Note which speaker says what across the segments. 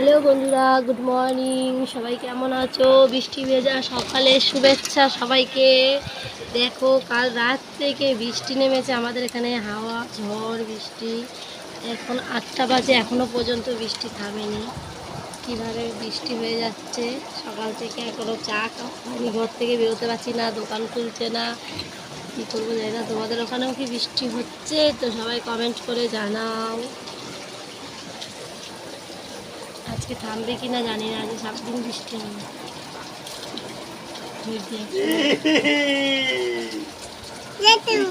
Speaker 1: Hello বন্ধুরা, good morning. সবাই কেমন আছো? বৃষ্টি ভেজা সকালে শুভেচ্ছা সবাইকে। দেখো, কাল রাত থেকে বৃষ্টি নেমেছে আমাদের এখানে, হাওয়া ঝড় বৃষ্টি। এখন 8টা বাজে, এখনও পর্যন্ত বৃষ্টি থামেনি। কীভাবে বৃষ্টি হয়ে যাচ্ছে সকাল থেকে, এখনও চা আমি ঘর থেকে বেরোতে পারছি না, দোকান খুলছে না, কী করবো জানি না। তোমাদের ওখানেও কি বৃষ্টি হচ্ছে? তো সবাই কমেন্ট করে জানাও। আজকে থামবে কিনা জানি না, আজকে 7 দিন বৃষ্টি হবে।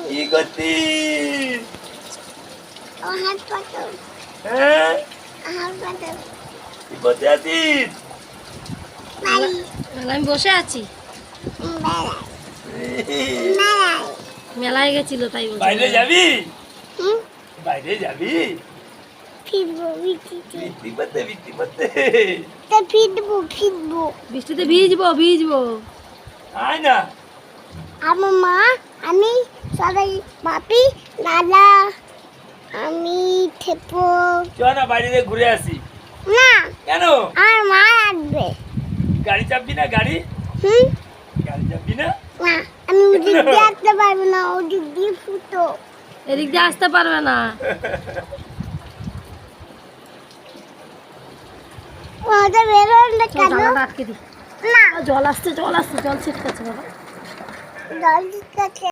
Speaker 2: কি করছিস? কি বসে আছিস?
Speaker 1: আমি বসে আছি, মেলায় গেছিল তাই বলছি।
Speaker 2: বাইরে যাবি? বাইরে যাবি?
Speaker 1: বৃষ্টিতে ভিজবো।
Speaker 2: আয় না।
Speaker 3: আমার মা, আমি সবাই, বাপি, দাদা, আমি থেপো।
Speaker 2: চল না বাইরে দিয়ে ঘুরে আসি।
Speaker 3: না,
Speaker 2: কেন?
Speaker 3: আমার মা আসবে।
Speaker 2: গাড়ি চাপবি না? গাড়ি চাপবি না?
Speaker 3: না, আমি ওদিক দিয়ে আসতে পারবো না, ওদিক দিয়ে ফুটো।
Speaker 1: এদিক দিয়ে আসতে পারবে না।
Speaker 3: ওটা বেরোলে কেন?
Speaker 1: জানালাটা আটকে দি।
Speaker 3: না,
Speaker 1: জল আসছে, জল ছিটকাচ্ছে বাবা।
Speaker 3: জল দিচ্ছে।